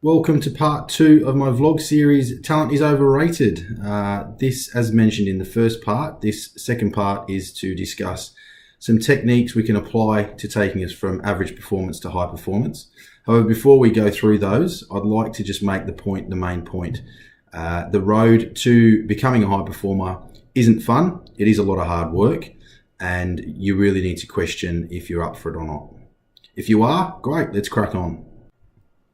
Welcome to part 2 of my vlog series, Talent is Overrated. This, as mentioned in the first part, this second part is to discuss some techniques we can apply to taking us from average performance to high performance. However, before we go through those, I'd like to just make the main point. The road to becoming a high performer isn't fun. It is a lot of hard work, and you really need to question if you're up for it or not. If you are, great, let's crack on.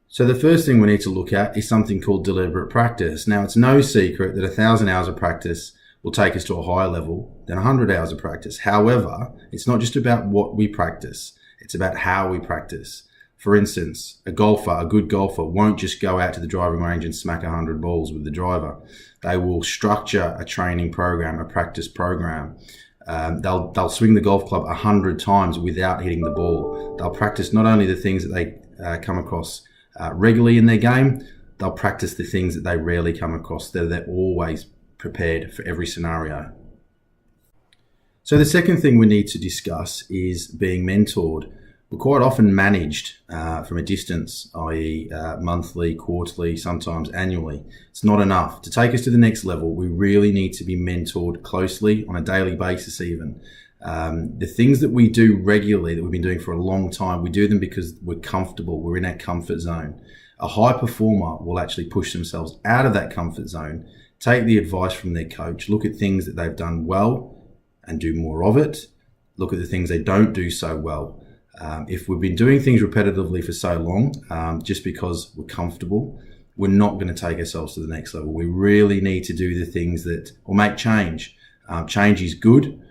So the first thing we need to look at is something called deliberate practice. Now, it's no secret that 1,000 hours of practice will take us to a higher level than 100 hours of practice. However, it's not just about what we practice, it's about how we practice. For instance, a good golfer won't just go out to the driving range and smack 100 balls with the driver. They will structure a training program, a practice program. They'll swing the golf club 100 times without hitting the ball. They'll practice not only the things that they come across regularly in their game, they'll practice the things that they rarely come across. They're always prepared for every scenario. So the second thing we need to discuss is being mentored. We're quite often managed from a distance, i.e. Monthly, quarterly, sometimes annually. It's not enough. To take us to the next level, we really need to be mentored closely on a daily basis even. The things that we do regularly, that we've been doing for a long time, we do them because we're comfortable, we're in our comfort zone. A high performer will actually push themselves out of that comfort zone, take the advice from their coach, look at things that they've done well and do more of it, look at the things they don't do so well. If we've been doing things repetitively for so long, just because we're comfortable, we're not going to take ourselves to the next level. We really need to do the things that will make change. Change is good.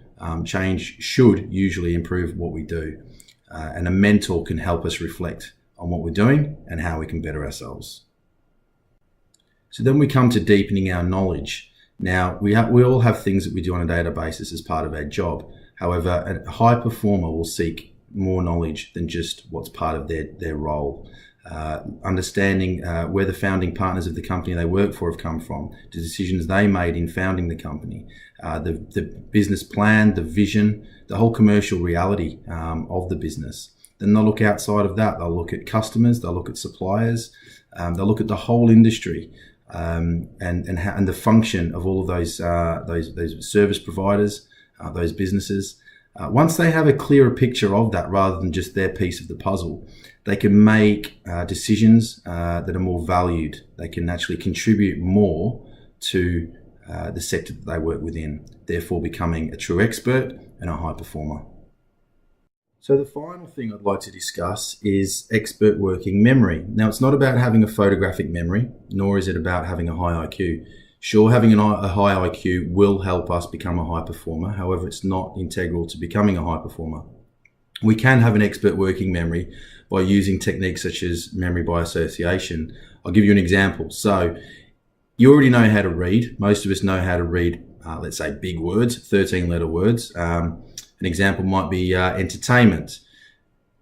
Change should usually improve what we do, and a mentor can help us reflect on what we're doing and how we can better ourselves. So then we come to deepening our knowledge. Now, we all have things that we do on a daily basis as part of our job. However, a high performer will seek more knowledge than just what's part of their role. Understanding where the founding partners of the company they work for have come from, the decisions they made in founding the company, the business plan, the vision, the whole commercial reality of the business. Then they'll look outside of that. They'll look at customers, they'll look at suppliers, they'll look at the whole industry and the function of all of those service providers, those businesses. Once they have a clearer picture of that rather than just their piece of the puzzle, they can make decisions that are more valued. They can actually contribute more to the sector that they work within, therefore becoming a true expert and a high performer. So the final thing I'd like to discuss is expert working memory. Now, it's not about having a photographic memory, nor is it about having a high IQ. Sure, having a high IQ will help us become a high performer. However, it's not integral to becoming a high performer. We can have an expert working memory by using techniques such as memory by association. I'll give you an example. So you already know how to read. Most of us know how to read, let's say, big words, 13-letter words. An example might be entertainment.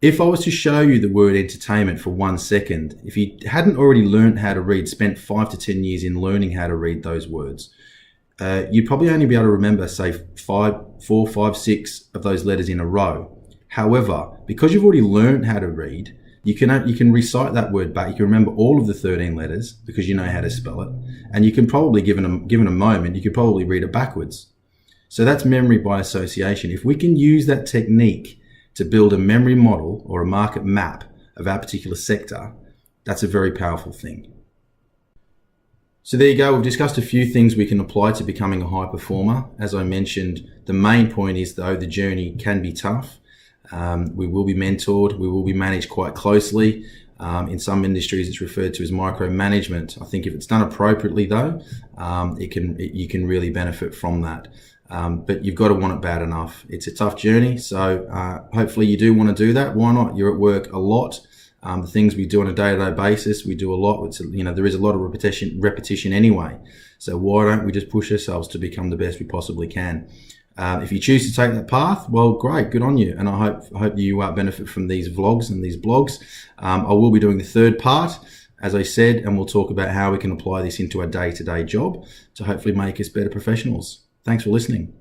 If I was to show you the word entertainment for 1 second, if you hadn't already learned how to read, spent 5 to 10 years in learning how to read those words, you'd probably only be able to remember, say, 4, 5, 6 of those letters in a row. However, because you've already learned how to read, you can recite that word back. You can remember all of the 13 letters because you know how to spell it, and you can probably, given a moment, you could probably read it backwards. So that's memory by association. If we can use that technique to build a memory model or a market map of our particular sector, that's a very powerful thing. So there you go. We've discussed a few things we can apply to becoming a high performer. As I mentioned, the main point is, though, the journey can be tough. We will be mentored. We will be managed quite closely. In some industries, it's referred to as micromanagement. I think if it's done appropriately, though, you can really benefit from that. But you've got to want it bad enough. It's a tough journey, so hopefully you do want to do that. Why not? You're at work a lot. The things we do on a day-to-day basis, we do a lot. There is a lot of repetition anyway. So why don't we just push ourselves to become the best we possibly can? If you choose to take that path, well, great, good on you. And I hope you benefit from these vlogs and these blogs. I will be doing the third part, as I said, and we'll talk about how we can apply this into our day-to-day job to hopefully make us better professionals. Thanks for listening.